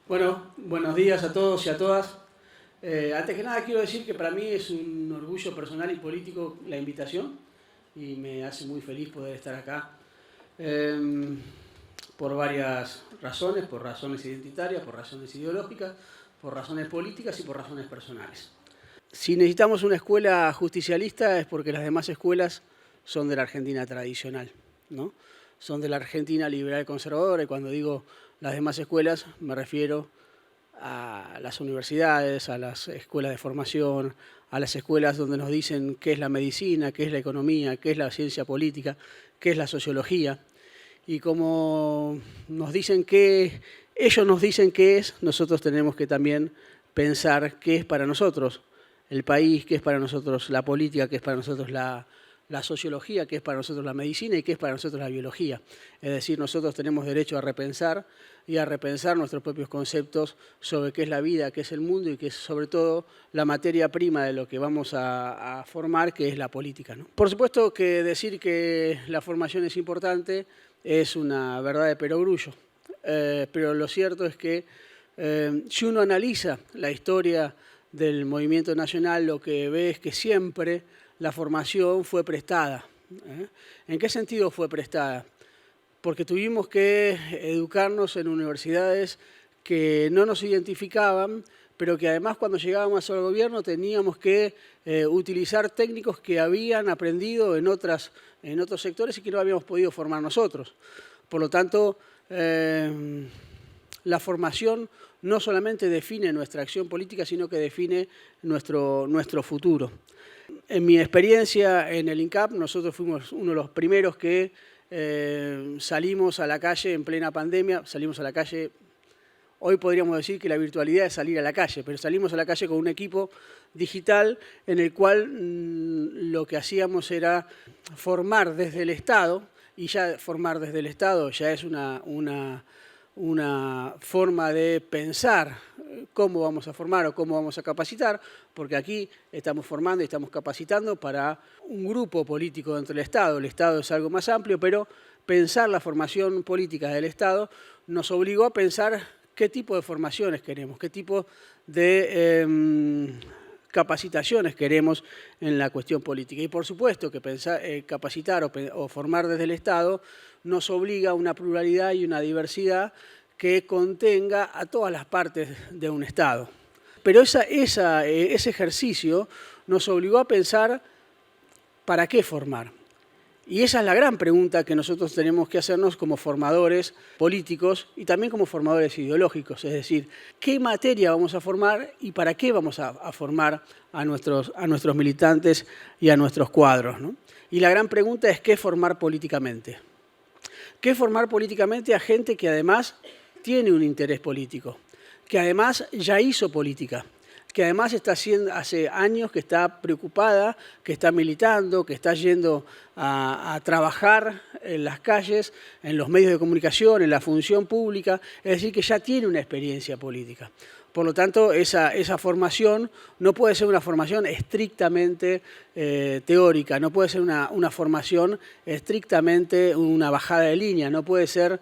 Bueno, buenos días a todos y a todas. Antes que nada quiero decir que para mí es un orgullo personal y político la invitación y me hace muy feliz poder estar acá por varias razones, por razones identitarias, por razones ideológicas, por razones políticas y por razones personales. Si necesitamos una escuela justicialista es porque las demás escuelas son de la Argentina tradicional, ¿no? Son de la Argentina liberal conservadora, y cuando digo las demás escuelas me refiero a las universidades, a las escuelas de formación, a las escuelas donde nos dicen qué es la medicina, qué es la economía, qué es la ciencia política, qué es la sociología. Y como nos dicen que ellos nos dicen qué es, nosotros tenemos que también pensar qué es para nosotros el país, qué es para nosotros la política, qué es para nosotros la sociología, qué es para nosotros la medicina y qué es para nosotros la biología. Es decir, nosotros tenemos derecho a repensar y a repensar nuestros propios conceptos sobre qué es la vida, qué es el mundo y qué es sobre todo la materia prima de lo que vamos a formar, que es la política, ¿no? Por supuesto que decir que la formación es importante es una verdad de perogrullo, pero lo cierto es que si uno analiza la historia del movimiento nacional, lo que ve es que siempre la formación fue prestada. ¿En qué sentido fue prestada? Porque tuvimos que educarnos en universidades que no nos identificaban, pero que además cuando llegábamos al gobierno teníamos que utilizar técnicos que habían aprendido en otros sectores y que no habíamos podido formar nosotros. Por lo tanto, la formación no solamente define nuestra acción política, sino que define nuestro futuro. En mi experiencia en el INCAP, nosotros fuimos uno de los primeros que salimos a la calle en plena pandemia, salimos a la calle, hoy podríamos decir que la virtualidad es salir a la calle, pero salimos a la calle con un equipo digital en el cual lo que hacíamos era formar desde el Estado, y ya formar desde el Estado ya es una forma de pensar cómo vamos a formar o cómo vamos a capacitar, porque aquí estamos formando y estamos capacitando para un grupo político dentro del Estado. El Estado es algo más amplio, pero pensar la formación política del Estado nos obligó a pensar qué tipo de formaciones queremos, qué tipo de capacitaciones queremos en la cuestión política. Y por supuesto que capacitar o formar desde el Estado nos obliga a una pluralidad y una diversidad que contenga a todas las partes de un Estado. Pero ese ejercicio nos obligó a pensar ¿para qué formar? Y esa es la gran pregunta que nosotros tenemos que hacernos como formadores políticos y también como formadores ideológicos, es decir, ¿qué materia vamos a formar y para qué vamos a formar a nuestros militantes y a nuestros cuadros, ¿no? Y la gran pregunta es ¿qué formar políticamente? ¿Qué formar políticamente a gente que además tiene un interés político, que además ya hizo política, que además está haciendo, hace años que está preocupada, que está militando, que está yendo a trabajar en las calles, en los medios de comunicación, en la función pública, es decir, que ya tiene una experiencia política? Por lo tanto, esa formación no puede ser una formación estrictamente teórica, no puede ser una formación estrictamente una bajada de línea, no puede ser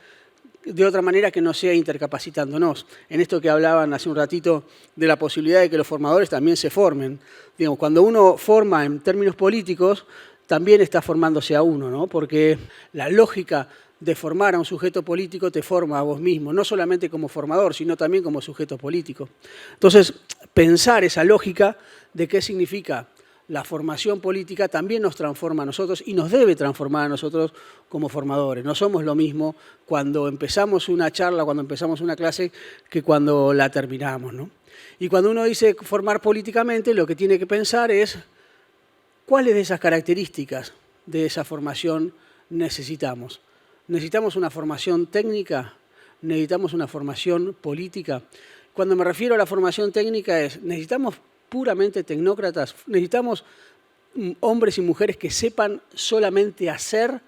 de otra manera que no sea intercapacitándonos. En esto que hablaban hace un ratito de la posibilidad de que los formadores también se formen. Digamos, cuando uno forma en términos políticos, también está formándose a uno, ¿no? Porque la lógica de formar a un sujeto político te forma a vos mismo, no solamente como formador, sino también como sujeto político. Entonces, pensar esa lógica de qué significa la formación política también nos transforma a nosotros y nos debe transformar a nosotros como formadores. No somos lo mismo cuando empezamos una charla, cuando empezamos una clase, que cuando la terminamos, ¿no? Y cuando uno dice formar políticamente, lo que tiene que pensar es cuáles de esas características de esa formación necesitamos. ¿Necesitamos una formación técnica? ¿Necesitamos una formación política? Cuando me refiero a la formación técnica es, necesitamos puramente tecnócratas, necesitamos hombres y mujeres que sepan solamente hacer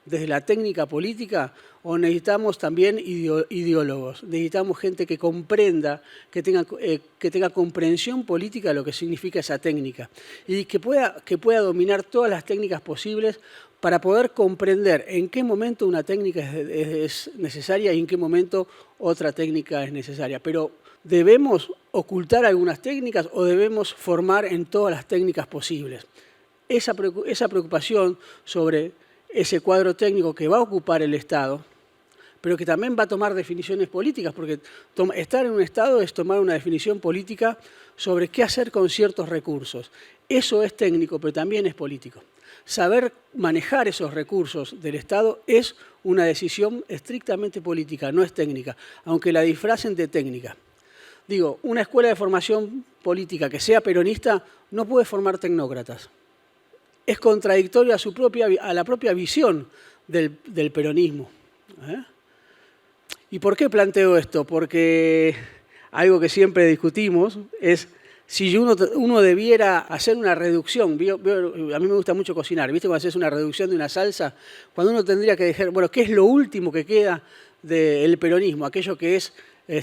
desde la técnica política, o necesitamos también ideólogos, necesitamos gente que comprenda, que tenga comprensión política de lo que significa esa técnica y que pueda dominar todas las técnicas posibles para poder comprender en qué momento una técnica es necesaria y en qué momento otra técnica es necesaria. Pero ¿debemos ocultar algunas técnicas o debemos formar en todas las técnicas posibles? Esa preocupación sobre ese cuadro técnico que va a ocupar el Estado, pero que también va a tomar definiciones políticas, porque estar en un Estado es tomar una definición política sobre qué hacer con ciertos recursos. Eso es técnico, pero también es político. Saber manejar esos recursos del Estado es una decisión estrictamente política, no es técnica, aunque la disfracen de técnica. Digo, una escuela de formación política que sea peronista no puede formar tecnócratas. Es contradictorio a la propia visión del peronismo. ¿Y por qué planteo esto? Porque algo que siempre discutimos es si uno debiera hacer una reducción. A mí me gusta mucho cocinar, ¿viste? Cuando haces una reducción de una salsa, cuando uno tendría que dejar, bueno, ¿qué es lo último que queda del peronismo? Aquello que es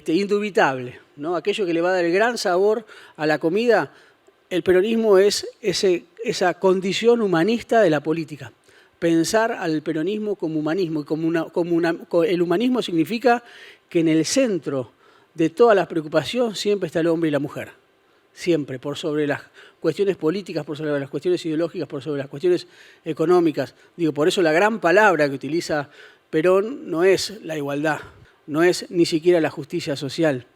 indubitable, ¿no? Aquello que le va a dar el gran sabor a la comida. El peronismo es esa condición humanista de la política. Pensar al peronismo como humanismo. El humanismo significa que en el centro de todas las preocupaciones siempre está el hombre y la mujer. Siempre, por sobre las cuestiones políticas, por sobre las cuestiones ideológicas, por sobre las cuestiones económicas. Digo, por eso la gran palabra que utiliza Perón no es la igualdad, no es ni siquiera la justicia social,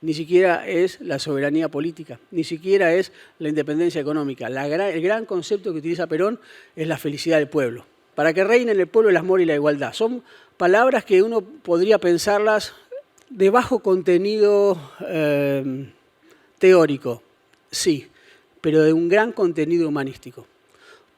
ni siquiera es la soberanía política, ni siquiera es la independencia económica. El gran concepto que utiliza Perón es la felicidad del pueblo. Para que reine en el pueblo el amor y la igualdad. Son palabras que uno podría pensarlas de bajo contenido teórico, sí, pero de un gran contenido humanístico.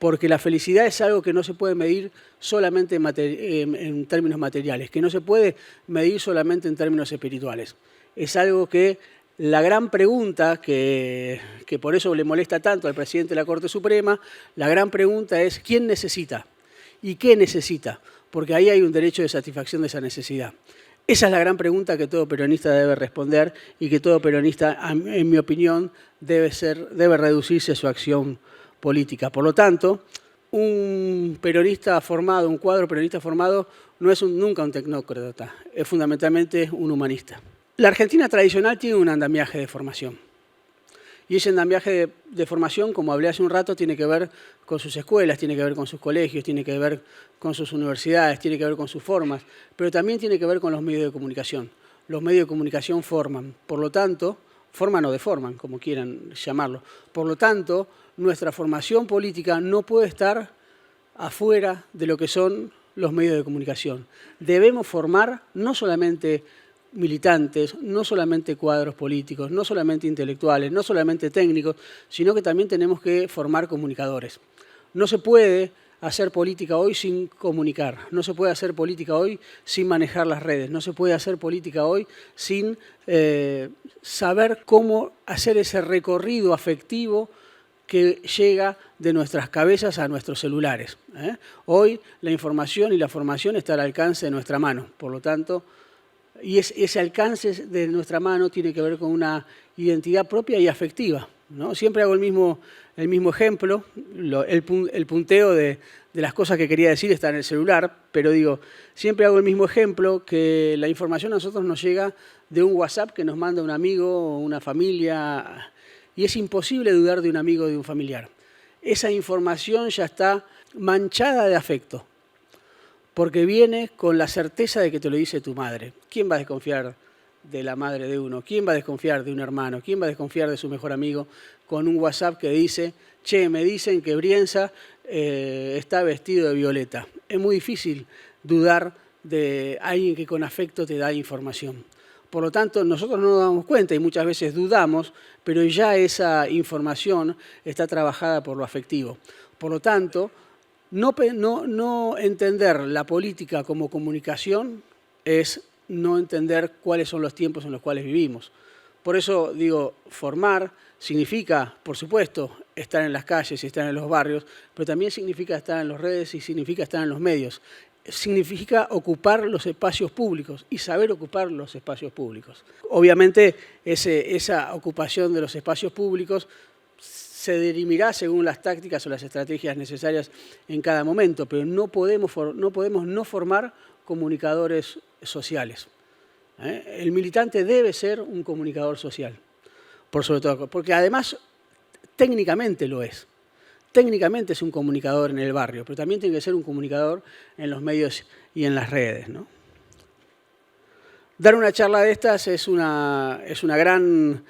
Porque la felicidad es algo que no se puede medir solamente en términos materiales, que no se puede medir solamente en términos espirituales. Es algo que la gran pregunta, que por eso le molesta tanto al presidente de la Corte Suprema, la gran pregunta es ¿quién necesita? ¿Y qué necesita? Porque ahí hay un derecho de satisfacción de esa necesidad. Esa es la gran pregunta que todo peronista debe responder y que todo peronista, en mi opinión, debe reducirse a su acción política. Por lo tanto, un peronista formado, un cuadro peronista formado, no es nunca un tecnócrata, es fundamentalmente un humanista. La Argentina tradicional tiene un andamiaje de formación. Y ese andamiaje de formación, como hablé hace un rato, tiene que ver con sus escuelas, tiene que ver con sus colegios, tiene que ver con sus universidades, tiene que ver con sus formas, pero también tiene que ver con los medios de comunicación. Los medios de comunicación forman, por lo tanto, forman o deforman, como quieran llamarlo. Por lo tanto, nuestra formación política no puede estar afuera de lo que son los medios de comunicación. Debemos formar no solamente militantes, no solamente cuadros políticos, no solamente intelectuales, no solamente técnicos, sino que también tenemos que formar comunicadores. No se puede hacer política hoy sin comunicar, no se puede hacer política hoy sin manejar las redes, no se puede hacer política hoy sin saber cómo hacer ese recorrido afectivo que llega de nuestras cabezas a nuestros celulares. Hoy la información y la formación está al alcance de nuestra mano, por lo tanto, y ese alcance de nuestra mano tiene que ver con una identidad propia y afectiva, ¿no? Siempre hago el mismo ejemplo, el punteo de las cosas que quería decir está en el celular, pero digo, siempre hago el mismo ejemplo, que la información a nosotros nos llega de un WhatsApp que nos manda un amigo o una familia, y es imposible dudar de un amigo o de un familiar. Esa información ya está manchada de afecto, porque viene con la certeza de que te lo dice tu madre. ¿Quién va a desconfiar de la madre de uno? ¿Quién va a desconfiar de un hermano? ¿Quién va a desconfiar de su mejor amigo con un WhatsApp que dice, che, me dicen que Brienza está vestido de violeta? Es muy difícil dudar de alguien que con afecto te da información. Por lo tanto, nosotros no nos damos cuenta y muchas veces dudamos, pero ya esa información está trabajada por lo afectivo. Por lo tanto, no entender la política como comunicación es no entender cuáles son los tiempos en los cuales vivimos. Por eso digo, formar significa, por supuesto, estar en las calles y estar en los barrios, pero también significa estar en las redes y significa estar en los medios. Significa ocupar los espacios públicos y saber ocupar los espacios públicos. Obviamente, esa ocupación de los espacios públicos se dirimirá según las tácticas o las estrategias necesarias en cada momento, pero no podemos no formar comunicadores sociales. El militante debe ser un comunicador social, por sobre todo, porque además técnicamente lo es. Técnicamente es un comunicador en el barrio, pero también tiene que ser un comunicador en los medios y en las redes, ¿no? Dar una charla de estas es un gran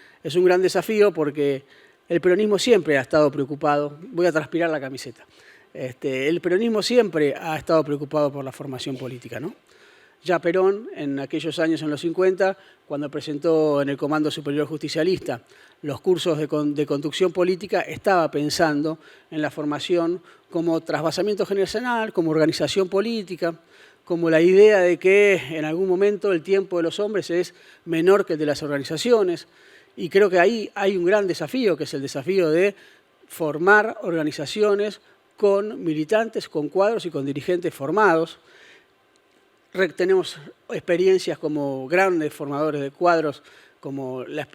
desafío porque el peronismo siempre ha estado preocupado, voy a transpirar la camiseta, el peronismo siempre ha estado preocupado por la formación política, ¿no? Ya Perón, en aquellos años, en los 50, cuando presentó en el Comando Superior Justicialista los cursos de conducción política, estaba pensando en la formación como trasvasamiento generacional, como organización política, como la idea de que en algún momento el tiempo de los hombres es menor que el de las organizaciones. Y creo que ahí hay un gran desafío, que es el desafío de formar organizaciones con militantes, con cuadros y con dirigentes formados. Tenemos experiencias como grandes formadores de cuadros, como la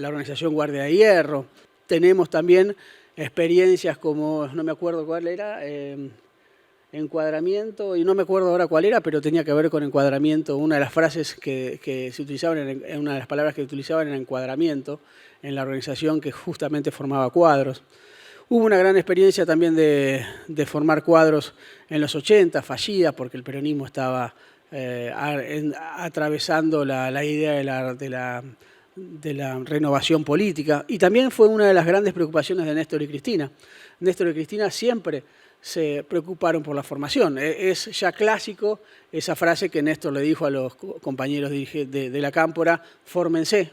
organización Guardia de Hierro. Tenemos también experiencias como, no me acuerdo cuál era, encuadramiento, y no me acuerdo ahora cuál era, pero tenía que ver con encuadramiento. Una de las frases que se utilizaban, una de las palabras que utilizaban era encuadramiento, en la organización que justamente formaba cuadros. Hubo una gran experiencia también de formar cuadros en los 80, fallida, porque el peronismo estaba atravesando la idea de la renovación política. Y también fue una de las grandes preocupaciones de Néstor y Cristina. Néstor y Cristina siempre se preocuparon por la formación. Es ya clásico esa frase que Néstor le dijo a los compañeros de la Cámpora: fórmense.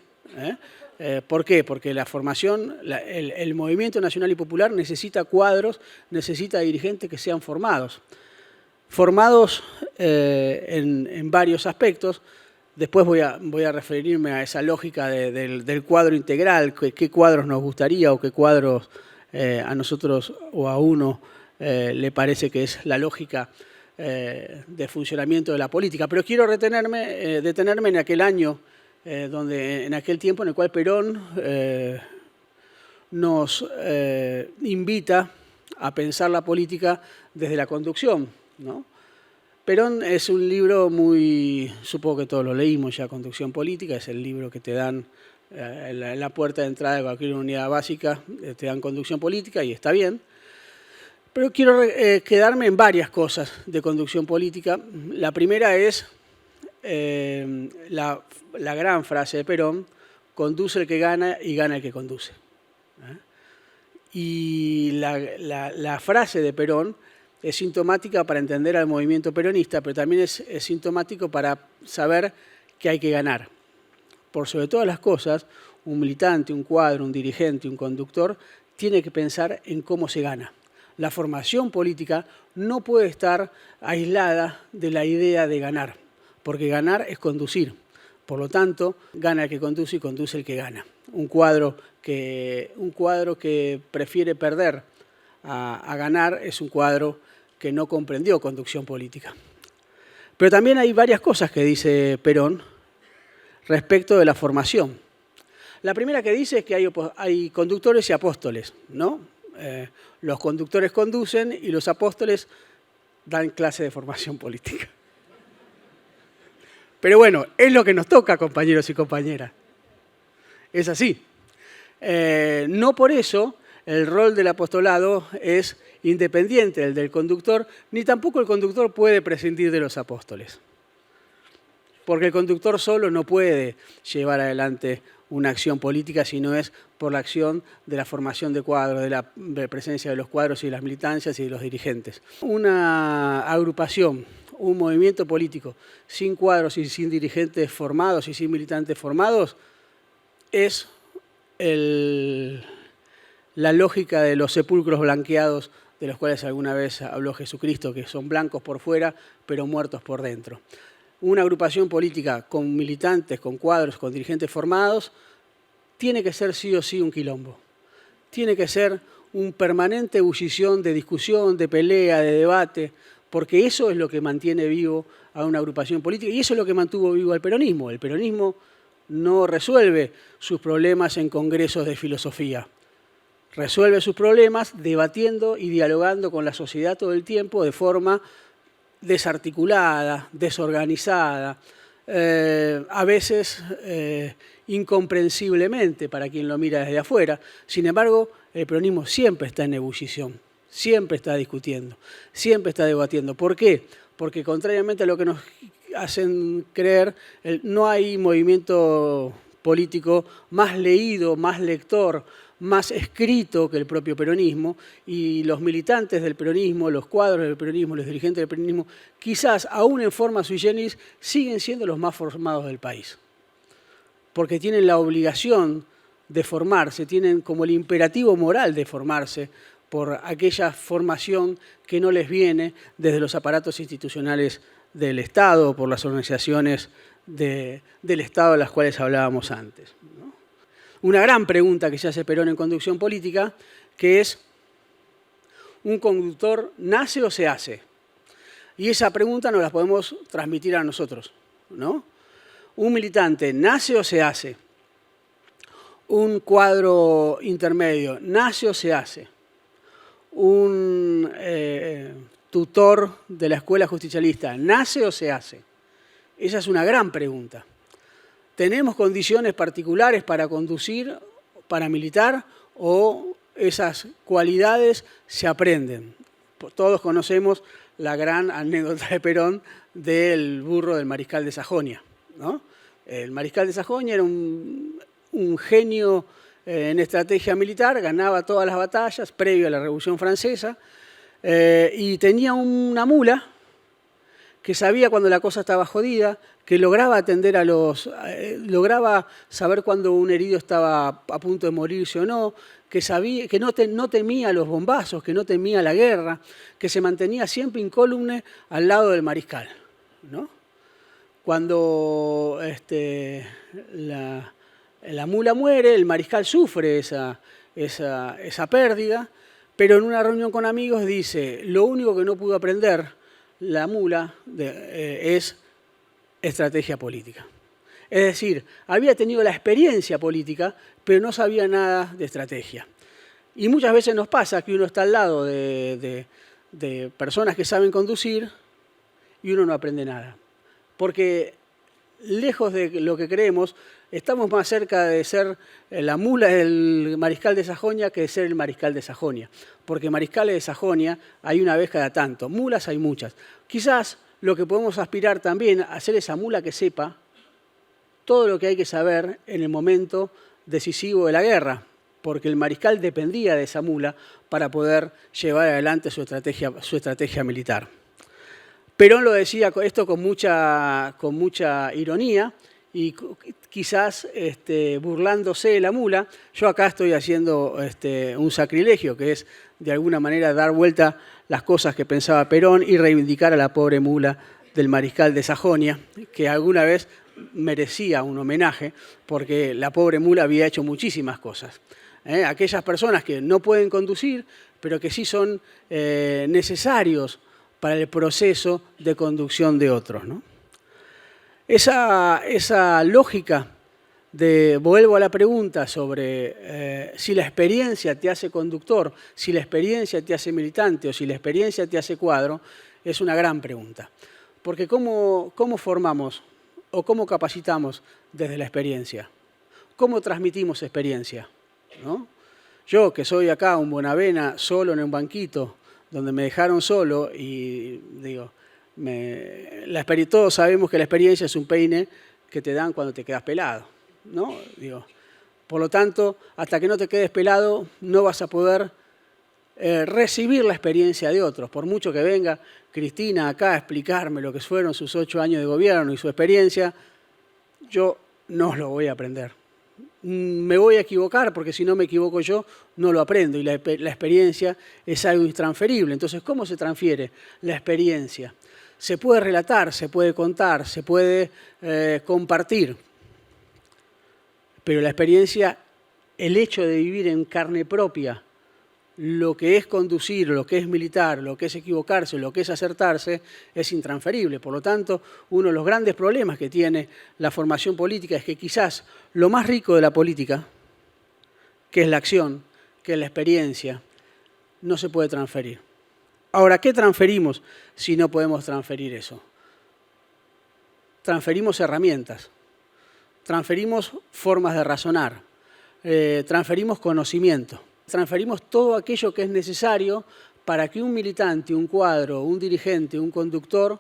¿Por qué? Porque la formación, el movimiento nacional y popular necesita cuadros, necesita dirigentes que sean formados. Formados en varios aspectos. Después voy a referirme a esa lógica del cuadro integral, qué cuadros nos gustaría o qué cuadros a nosotros o a uno le parece que es la lógica de funcionamiento de la política. Pero quiero detenerme en aquel año, en aquel tiempo en el cual Perón nos invita a pensar la política desde la conducción, ¿no? Perón es un libro supongo que todos lo leímos ya, Conducción Política, es el libro que te dan en la puerta de entrada de cualquier unidad básica, te dan conducción política y está bien. Pero quiero quedarme en varias cosas de conducción política. La primera es la gran frase de Perón: conduce el que gana y gana el que conduce. Y la frase de Perón es sintomática para entender al movimiento peronista, pero también es sintomático para saber que hay que ganar. Por sobre todas las cosas, un militante, un cuadro, un dirigente, un conductor, tiene que pensar en cómo se gana. La formación política no puede estar aislada de la idea de ganar, porque ganar es conducir. Por lo tanto, gana el que conduce y conduce el que gana. Un cuadro que prefiere perder a ganar es un cuadro que no comprendió conducción política. Pero también hay varias cosas que dice Perón respecto de la formación. La primera que dice es que hay conductores y apóstoles, ¿no? Los conductores conducen y los apóstoles dan clase de formación política. Pero bueno, es lo que nos toca, compañeros y compañeras. Es así. No por eso el rol del apostolado es independiente del conductor, ni tampoco el conductor puede prescindir de los apóstoles. Porque el conductor solo no puede llevar adelante una acción política si no es por la acción de la formación de cuadros, de la presencia de los cuadros y de las militancias y de los dirigentes. Una agrupación, un movimiento político sin cuadros y sin dirigentes formados y sin militantes formados es la lógica de los sepulcros blanqueados de los cuales alguna vez habló Jesucristo, que son blancos por fuera pero muertos por dentro. Una agrupación política con militantes, con cuadros, con dirigentes formados, tiene que ser sí o sí un quilombo. Tiene que ser una permanente ebullición de discusión, de pelea, de debate, porque eso es lo que mantiene vivo a una agrupación política y eso es lo que mantuvo vivo al peronismo. El peronismo no resuelve sus problemas en congresos de filosofía. resuelve sus problemas debatiendo y dialogando con la sociedad todo el tiempo de forma desarticulada, desorganizada, a veces incomprensiblemente para quien lo mira desde afuera. Sin embargo, el peronismo siempre está en ebullición, siempre está discutiendo, siempre está debatiendo. ¿Por qué? Porque contrariamente a lo que nos hacen creer, no hay movimiento político más leído, más lector, más escrito que el propio peronismo, y los militantes del peronismo, los cuadros del peronismo, los dirigentes del peronismo, quizás aún en forma sui generis, siguen siendo los más formados del país. Porque tienen la obligación de formarse, tienen como el imperativo moral de formarse por aquella formación que no les viene desde los aparatos institucionales del Estado, por las organizaciones del Estado de las cuales hablábamos antes, ¿no? Una gran pregunta que se hace Perón en Conducción Política, que es, ¿un conductor nace o se hace? Y esa pregunta nos la podemos transmitir a nosotros, ¿no? ¿Un militante nace o se hace? ¿Un cuadro intermedio nace o se hace? ¿Un tutor de la escuela justicialista nace o se hace? Esa es una gran pregunta. ¿Tenemos condiciones particulares para conducir, para militar, o esas cualidades se aprenden? Todos conocemos la gran anécdota de Perón del burro del mariscal de Sajonia, ¿no? El mariscal de Sajonia era un genio en estrategia militar, ganaba todas las batallas previo a la Revolución Francesa, y tenía una mula que sabía cuando la cosa estaba jodida, que lograba atender a lograba saber cuando un herido estaba a punto de morirse o no, que sabía, que no temía los bombazos, que no temía la guerra, que se mantenía siempre incólume al lado del mariscal, ¿no? Cuando la mula muere, el mariscal sufre esa pérdida, pero en una reunión con amigos dice, lo único que no pudo aprender la mula es estrategia política. Es decir, había tenido la experiencia política, pero no sabía nada de estrategia. Y muchas veces nos pasa que uno está al lado de personas que saben conducir y uno no aprende nada. Porque lejos de lo que creemos, estamos más cerca de ser la mula del mariscal de Sajonia que de ser el mariscal de Sajonia. Porque mariscales de Sajonia hay una vez cada tanto, mulas hay muchas. Quizás lo que podemos aspirar también a ser esa mula que sepa todo lo que hay que saber en el momento decisivo de la guerra, porque el mariscal dependía de esa mula para poder llevar adelante su estrategia militar. Perón lo decía esto con mucha ironía y quizás burlándose de la mula. Yo acá estoy haciendo un sacrilegio, que es de alguna manera dar vuelta las cosas que pensaba Perón y reivindicar a la pobre mula del mariscal de Sajonia, que alguna vez merecía un homenaje, porque la pobre mula había hecho muchísimas cosas. Aquellas personas que no pueden conducir, pero que sí son necesarios para el proceso de conducción de otros, ¿no? Esa lógica de, vuelvo a la pregunta sobre si la experiencia te hace conductor, si la experiencia te hace militante o si la experiencia te hace cuadro, es una gran pregunta. Porque ¿cómo formamos o cómo capacitamos desde la experiencia? ¿Cómo transmitimos experiencia? ¿No? Yo, que soy acá un buenavena, solo en un banquito, donde me dejaron solo y digo, todos sabemos que la experiencia es un peine que te dan cuando te quedas pelado, ¿no? Digo, por lo tanto, hasta que no te quedes pelado, no vas a poder recibir la experiencia de otros. Por mucho que venga Cristina acá a explicarme lo que fueron sus 8 años de gobierno y su experiencia, yo no lo voy a aprender. Me voy a equivocar, porque si no me equivoco yo, no lo aprendo. Y la experiencia es algo intransferible. Entonces, ¿cómo se transfiere la experiencia? Se puede relatar, se puede contar, se puede compartir. Pero la experiencia, el hecho de vivir en carne propia, lo que es conducir, lo que es militar, lo que es equivocarse, lo que es acertarse, es intransferible. Por lo tanto, uno de los grandes problemas que tiene la formación política es que quizás lo más rico de la política, que es la acción, que la experiencia no se puede transferir. Ahora, ¿qué transferimos si no podemos transferir eso? Transferimos herramientas, transferimos formas de razonar, transferimos conocimiento, transferimos todo aquello que es necesario para que un militante, un cuadro, un dirigente, un conductor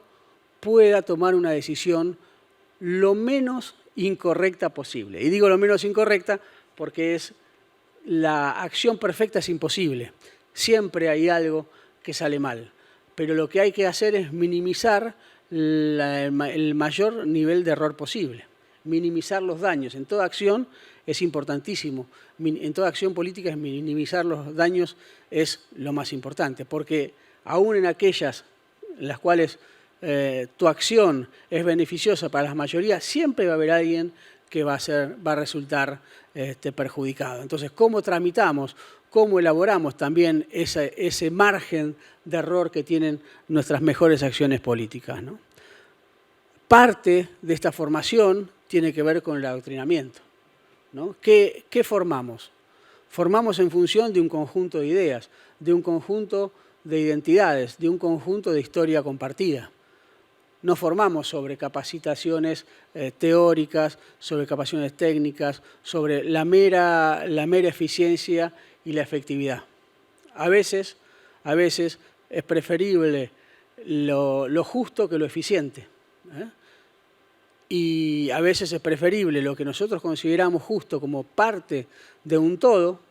pueda tomar una decisión lo menos incorrecta posible. Y digo lo menos incorrecta porque la acción perfecta es imposible. Siempre hay algo que sale mal. Pero lo que hay que hacer es minimizar el mayor nivel de error posible. Minimizar los daños. En toda acción es importantísimo. En toda acción política minimizar los daños es lo más importante. Porque aún en aquellas en las cuales tu acción es beneficiosa para las mayorías, siempre va a haber alguien que va a resultar perjudicado. Entonces, ¿cómo tramitamos, cómo elaboramos también ese margen de error que tienen nuestras mejores acciones políticas, ¿no? Parte de esta formación tiene que ver con el adoctrinamiento, ¿no? ¿Qué formamos? Formamos en función de un conjunto de ideas, de un conjunto de identidades, de un conjunto de historia compartida. No formamos sobre capacitaciones teóricas, sobre capacitaciones técnicas, sobre la mera eficiencia y la efectividad. A veces es preferible lo justo que lo eficiente, ¿eh? Y a veces es preferible lo que nosotros consideramos justo como parte de un todo,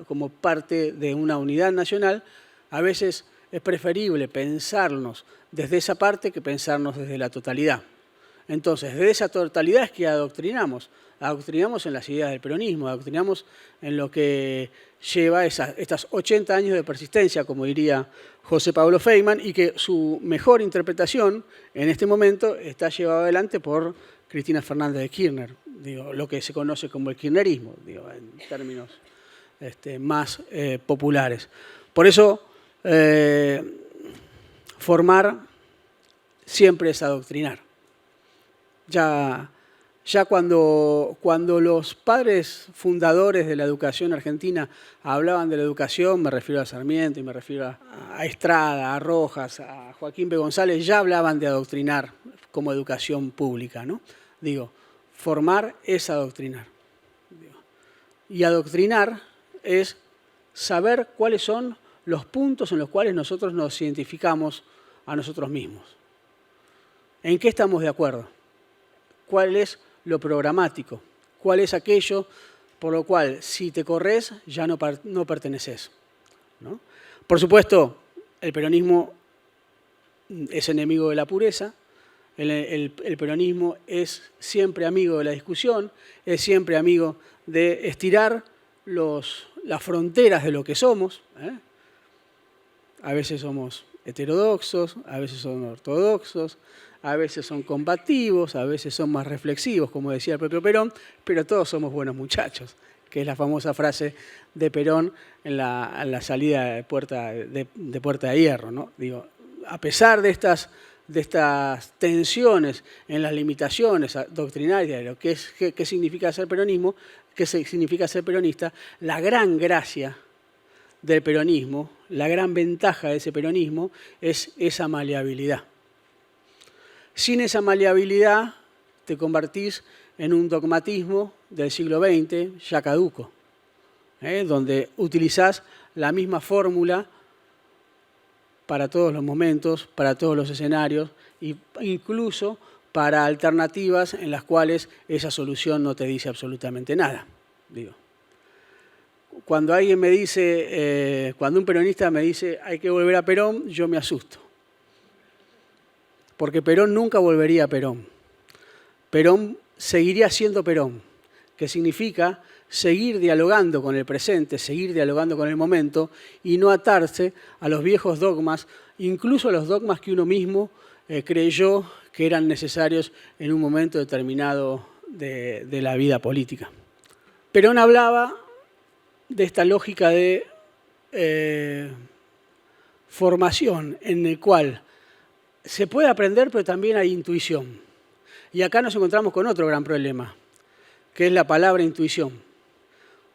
como parte de una unidad nacional. A veces es preferible pensarnos desde esa parte que pensarnos desde la totalidad. Entonces, desde esa totalidad es que adoctrinamos. Adoctrinamos en las ideas del peronismo, adoctrinamos en lo que lleva estas 80 años de persistencia, como diría José Pablo Feynman, y que su mejor interpretación en este momento está llevada adelante por Cristina Fernández de Kirchner, lo que se conoce como el kirchnerismo, en términos más populares. Por eso, formar siempre es adoctrinar. Ya cuando los padres fundadores de la educación argentina hablaban de la educación, me refiero a Sarmiento y me refiero a Estrada, a Rojas, a Joaquín B. González, ya hablaban de adoctrinar como educación pública, ¿no? Formar es adoctrinar. Y adoctrinar es saber cuáles son los puntos en los cuales nosotros nos identificamos a nosotros mismos. ¿En qué estamos de acuerdo? ¿Cuál es lo programático? ¿Cuál es aquello por lo cual, si te corres, ya no perteneces, ¿no? Por supuesto, el peronismo es enemigo de la pureza, el peronismo es siempre amigo de la discusión, es siempre amigo de estirar las fronteras de lo que somos, ¿eh? A veces somos heterodoxos, a veces son ortodoxos, a veces son combativos, a veces son más reflexivos, como decía el propio Perón, pero todos somos buenos muchachos, que es la famosa frase de Perón en la salida de Puerta de Hierro, ¿no? A pesar de estas tensiones en las limitaciones doctrinarias de lo que qué significa ser peronismo, qué significa ser peronista, la gran gracia del peronismo, la gran ventaja de ese peronismo es esa maleabilidad. Sin esa maleabilidad te convertís en un dogmatismo del siglo XX ya caduco, donde utilizás la misma fórmula para todos los momentos, para todos los escenarios, e incluso para alternativas en las cuales esa solución no te dice absolutamente nada. Cuando alguien me dice, cuando un peronista me dice hay que volver a Perón, yo me asusto. Porque Perón nunca volvería a Perón. Perón seguiría siendo Perón, que significa seguir dialogando con el presente, seguir dialogando con el momento y no atarse a los viejos dogmas, incluso a los dogmas que uno mismo creyó que eran necesarios en un momento determinado de la vida política. Perón hablaba de esta lógica de formación en el cual se puede aprender, pero también hay intuición. Y acá nos encontramos con otro gran problema, que es la palabra intuición.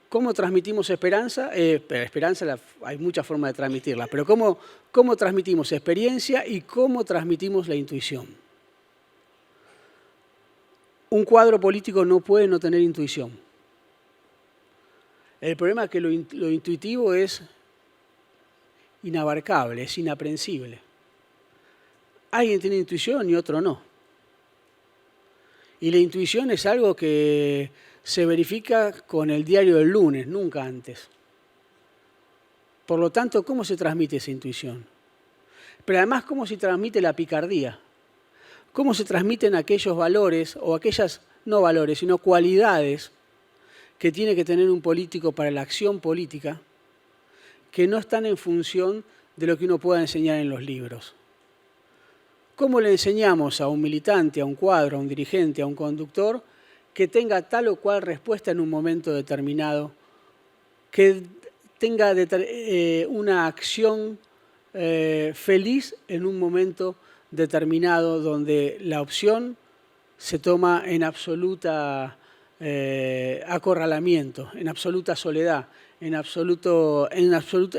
¿Cómo transmitimos esperanza? Esperanza hay muchas formas de transmitirla, pero ¿cómo transmitimos experiencia y cómo transmitimos la intuición? Un cuadro político no puede no tener intuición. El problema es que lo intuitivo es inabarcable, es inaprensible. Alguien tiene intuición y otro no. Y la intuición es algo que se verifica con el diario del lunes, nunca antes. Por lo tanto, ¿cómo se transmite esa intuición? Pero además, ¿cómo se transmite la picardía? ¿Cómo se transmiten aquellos valores, o aquellas, no valores, sino cualidades que tiene que tener un político para la acción política, que no están en función de lo que uno pueda enseñar en los libros? ¿Cómo le enseñamos a un militante, a un cuadro, a un dirigente, a un conductor, que tenga tal o cual respuesta en un momento determinado, que tenga una acción feliz en un momento determinado, donde la opción se toma en absoluta acorralamiento, en absoluta soledad, en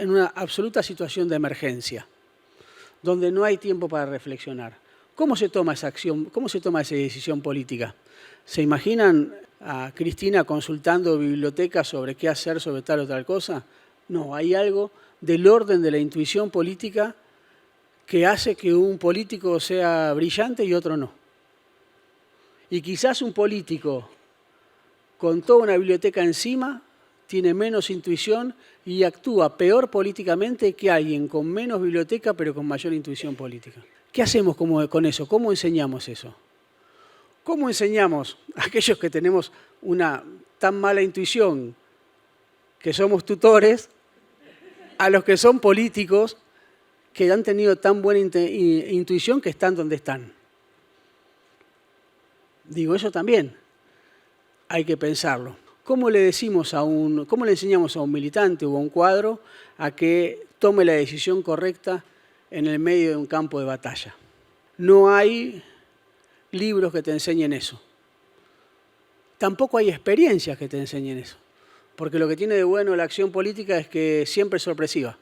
una absoluta situación de emergencia, donde no hay tiempo para reflexionar? ¿Cómo se toma esa acción? ¿Cómo se toma esa decisión política? ¿Se imaginan a Cristina consultando bibliotecas sobre qué hacer sobre tal o tal cosa? No, hay algo del orden de la intuición política que hace que un político sea brillante y otro no. Y quizás un político con toda una biblioteca encima tiene menos intuición y actúa peor políticamente que alguien con menos biblioteca pero con mayor intuición política. ¿Qué hacemos con eso? ¿Cómo enseñamos eso? ¿Cómo enseñamos a aquellos que tenemos una tan mala intuición que somos tutores, a los que son políticos que han tenido tan buena intuición que están donde están? Digo, eso también hay que pensarlo. ¿Cómo le enseñamos a un militante o a un cuadro a que tome la decisión correcta en el medio de un campo de batalla? No hay libros que te enseñen eso. Tampoco hay experiencias que te enseñen eso. Porque lo que tiene de bueno la acción política es que siempre es sorpresiva.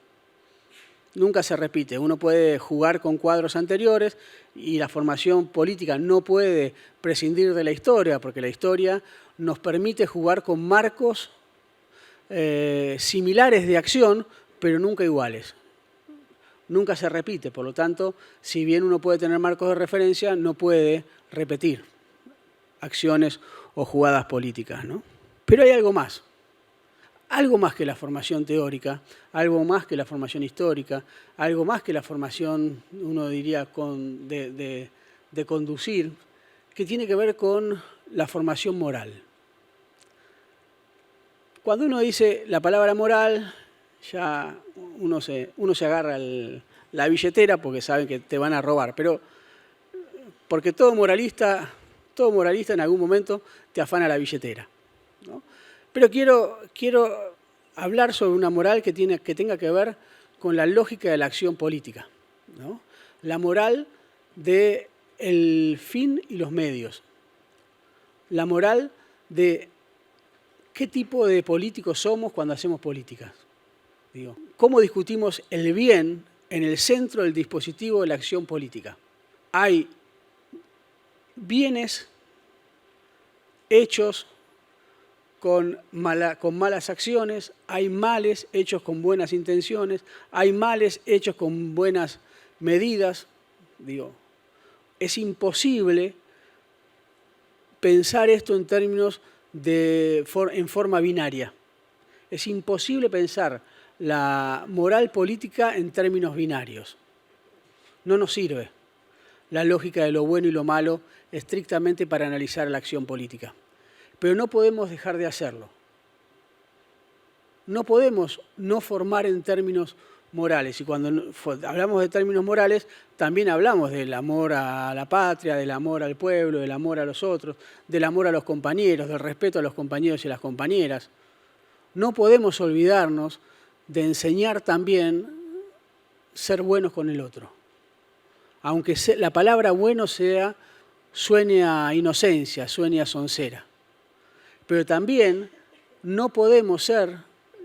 Nunca se repite. Uno puede jugar con cuadros anteriores y la formación política no puede prescindir de la historia, porque la historia nos permite jugar con marcos similares de acción, pero nunca iguales. Nunca se repite, por lo tanto, si bien uno puede tener marcos de referencia, no puede repetir acciones o jugadas políticas, ¿no? Pero hay algo más que la formación teórica, algo más que la formación histórica, algo más que la formación, uno diría, de conducir, que tiene que ver con la formación moral. Cuando uno dice la palabra moral, ya uno se agarra la billetera porque saben que te van a robar, pero porque todo moralista en algún momento te afana la billetera, ¿no? Pero quiero hablar sobre una moral que tenga que ver con la lógica de la acción política, ¿no? La moral del fin y los medios. La moral de qué tipo de políticos somos cuando hacemos políticas. Digo, ¿cómo discutimos el bien en el centro del dispositivo de la acción política? Hay bienes hechos con malas acciones, hay males hechos con buenas intenciones, hay males hechos con buenas medidas. Digo, es imposible pensar esto en términos en forma binaria. Es imposible pensar la moral política en términos binarios. No nos sirve la lógica de lo bueno y lo malo estrictamente para analizar la acción política. Pero no podemos dejar de hacerlo. No podemos no formar en términos morales. Y cuando hablamos de términos morales, también hablamos del amor a la patria, del amor al pueblo, del amor a los otros, del amor a los compañeros, del respeto a los compañeros y las compañeras. No podemos olvidarnos de enseñar también ser buenos con el otro. Aunque la palabra bueno suene a inocencia, suene a soncera. Pero también no podemos ser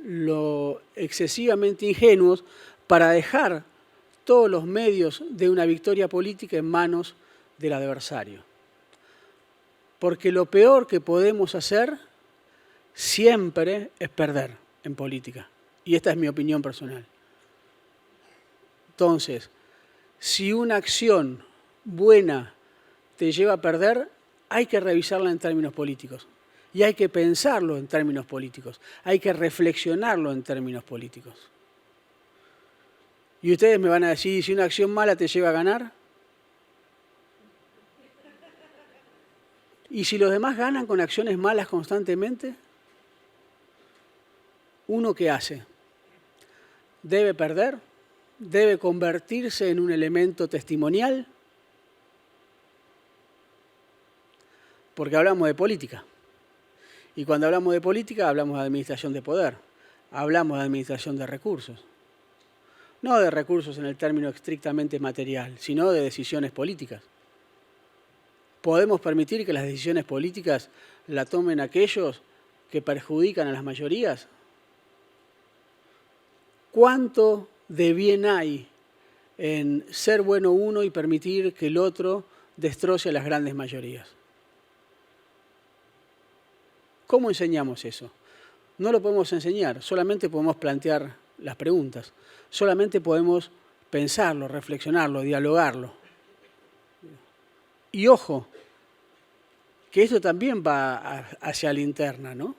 lo excesivamente ingenuos para dejar todos los medios de una victoria política en manos del adversario. Porque lo peor que podemos hacer siempre es perder en política. Y esta es mi opinión personal. Entonces, si una acción buena te lleva a perder, hay que revisarla en términos políticos. Y hay que pensarlo en términos políticos. Hay que reflexionarlo en términos políticos. Y ustedes me van a decir, si una acción mala te lleva a ganar. ¿Y si los demás ganan con acciones malas constantemente? ¿Uno qué hace? ¿Debe perder? ¿Debe convertirse en un elemento testimonial? Porque hablamos de política. Y cuando hablamos de política, hablamos de administración de poder. Hablamos de administración de recursos. No de recursos en el término estrictamente material, sino de decisiones políticas. ¿Podemos permitir que las decisiones políticas la tomen aquellos que perjudican a las mayorías? ¿Cuánto de bien hay en ser bueno uno y permitir que el otro destroce a las grandes mayorías? ¿Cómo enseñamos eso? No lo podemos enseñar, solamente podemos plantear las preguntas, solamente podemos pensarlo, reflexionarlo, dialogarlo. Y ojo, que esto también va hacia la interna, ¿no?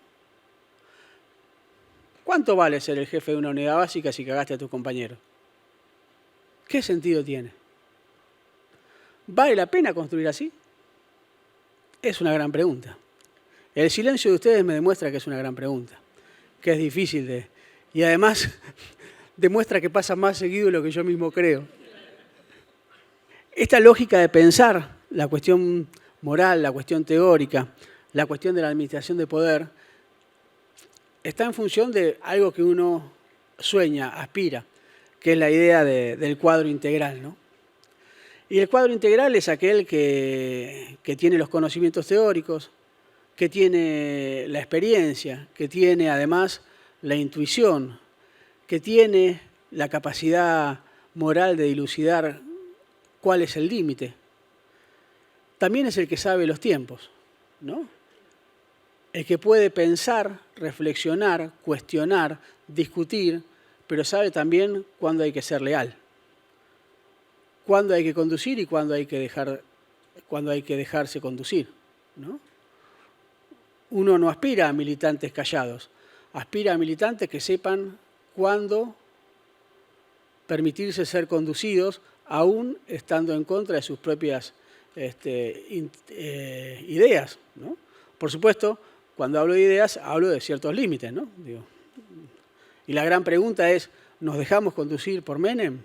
¿Cuánto vale ser el jefe de una unidad básica si cagaste a tus compañeros? ¿Qué sentido tiene? ¿Vale la pena construir así? Es una gran pregunta. El silencio de ustedes me demuestra que es una gran pregunta, que es difícil de... Y además demuestra que pasa más seguido de lo que yo mismo creo. Esta lógica de pensar la cuestión moral, la cuestión teórica, la cuestión de la administración de poder, está en función de algo que uno sueña, aspira, que es la idea del cuadro integral, ¿no? Y el cuadro integral es aquel que tiene los conocimientos teóricos, que tiene la experiencia, que tiene además la intuición, que tiene la capacidad moral de dilucidar cuál es el límite. También es el que sabe los tiempos, ¿no? El que puede pensar, reflexionar, cuestionar, discutir, pero sabe también cuándo hay que ser leal, cuándo hay que conducir y cuándo hay que dejarse conducir, ¿no? Uno no aspira a militantes callados, aspira a militantes que sepan cuándo permitirse ser conducidos, aún estando en contra de sus propias ideas, ¿no? Por supuesto, cuando hablo de ideas, hablo de ciertos límites, ¿no? Y la gran pregunta es, ¿nos dejamos conducir por Menem?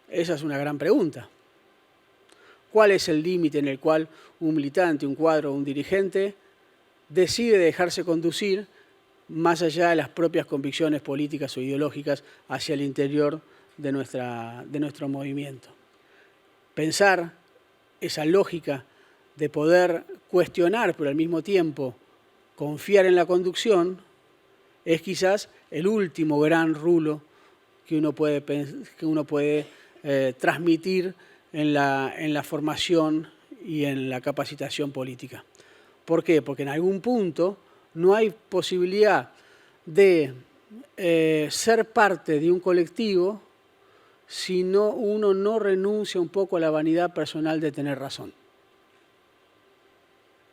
Esa es una gran pregunta. ¿Cuál es el límite en el cual un militante, un cuadro, un dirigente decide dejarse conducir más allá de las propias convicciones políticas o ideológicas hacia el interior de nuestro movimiento? Pensar esa lógica de poder cuestionar, pero al mismo tiempo confiar en la conducción, es quizás el último gran rulo que uno puede transmitir en la formación y en la capacitación política. ¿Por qué? Porque en algún punto no hay posibilidad de ser parte de un colectivo si uno no renuncia un poco a la vanidad personal de tener razón.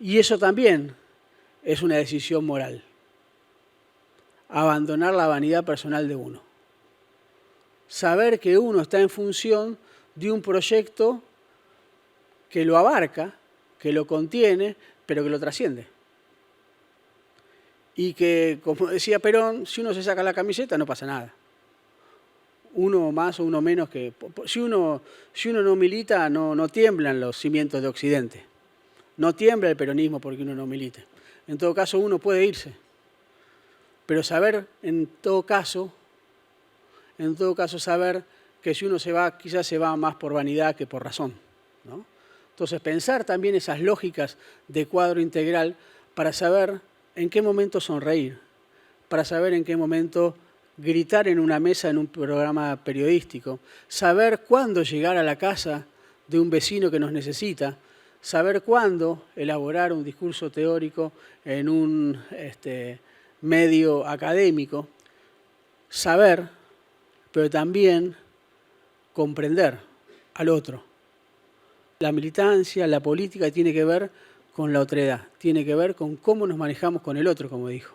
Y eso también es una decisión moral. Abandonar la vanidad personal de uno. Saber que uno está en función de un proyecto que lo abarca, que lo contiene, pero que lo trasciende. Y que, como decía Perón, si uno se saca la camiseta no pasa nada. Uno más o uno menos que... Si uno no milita, no tiemblan los cimientos de Occidente. No tiembla el peronismo porque uno no milite. En todo caso, uno puede irse. Pero saber, en todo caso, saber que si uno se va, quizás se va más por vanidad que por razón, ¿no? Entonces, pensar también esas lógicas de cuadro integral para saber en qué momento sonreír, para saber en qué momento gritar en una mesa en un programa periodístico, saber cuándo llegar a la casa de un vecino que nos necesita, saber cuándo elaborar un discurso teórico en un medio académico, saber, pero también comprender al otro. La militancia, la política tiene que ver con la otredad, tiene que ver con cómo nos manejamos con el otro, como dijo.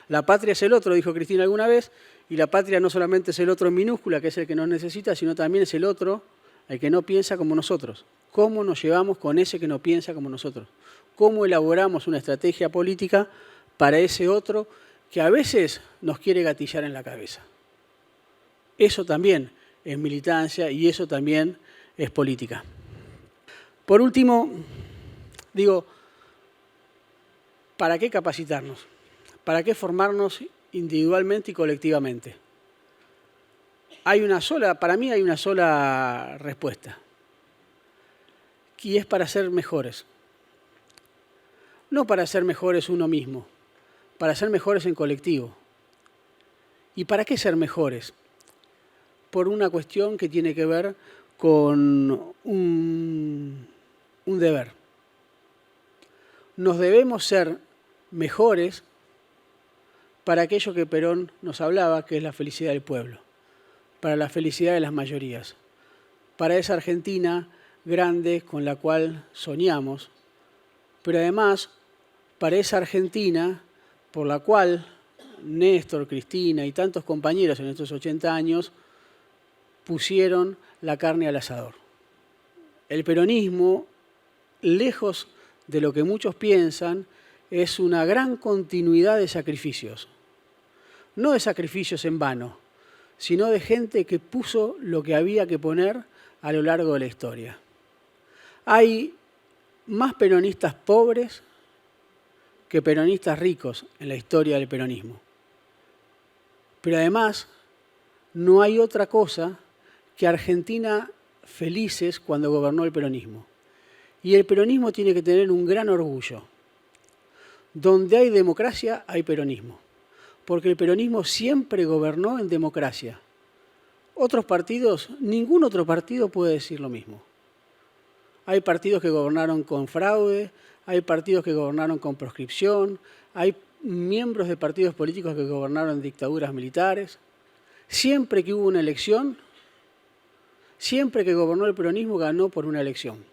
La patria es el otro, dijo Cristina alguna vez, y la patria no solamente es el otro en minúscula, que es el que nos necesita, sino también es el otro, el que no piensa como nosotros. ¿Cómo nos llevamos con ese que no piensa como nosotros? ¿Cómo elaboramos una estrategia política para ese otro que a veces nos quiere gatillar en la cabeza? Eso también es militancia y eso también es política. Por último, digo, ¿para qué capacitarnos? ¿Para qué formarnos individualmente y colectivamente? Para mí hay una sola respuesta, y es para ser mejores. No para ser mejores uno mismo, para ser mejores en colectivo. ¿Y para qué ser mejores? Por una cuestión que tiene que ver con un deber. Nos debemos ser mejores para aquello que Perón nos hablaba, que es la felicidad del pueblo, para la felicidad de las mayorías, para esa Argentina grande con la cual soñamos, pero además para esa Argentina por la cual Néstor, Cristina y tantos compañeros en estos 80 años pusieron la carne al asador. El peronismo, lejos de lo que muchos piensan, es una gran continuidad de sacrificios. No de sacrificios en vano, sino de gente que puso lo que había que poner a lo largo de la historia. Hay más peronistas pobres que peronistas ricos en la historia del peronismo. Pero además, no hay otra cosa que Argentina felices cuando gobernó el peronismo. Y el peronismo tiene que tener un gran orgullo. Donde hay democracia, hay peronismo. Porque el peronismo siempre gobernó en democracia. Otros partidos, ningún otro partido puede decir lo mismo. Hay partidos que gobernaron con fraude, hay partidos que gobernaron con proscripción, hay miembros de partidos políticos que gobernaron en dictaduras militares. Siempre que hubo una elección, siempre que gobernó el peronismo, ganó por una elección.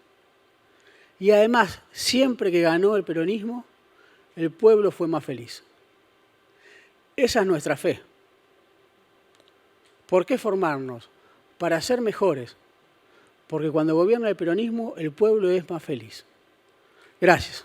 Y además, siempre que ganó el peronismo, el pueblo fue más feliz. Esa es nuestra fe. ¿Por qué formarnos? Para ser mejores. Porque cuando gobierna el peronismo, el pueblo es más feliz. Gracias.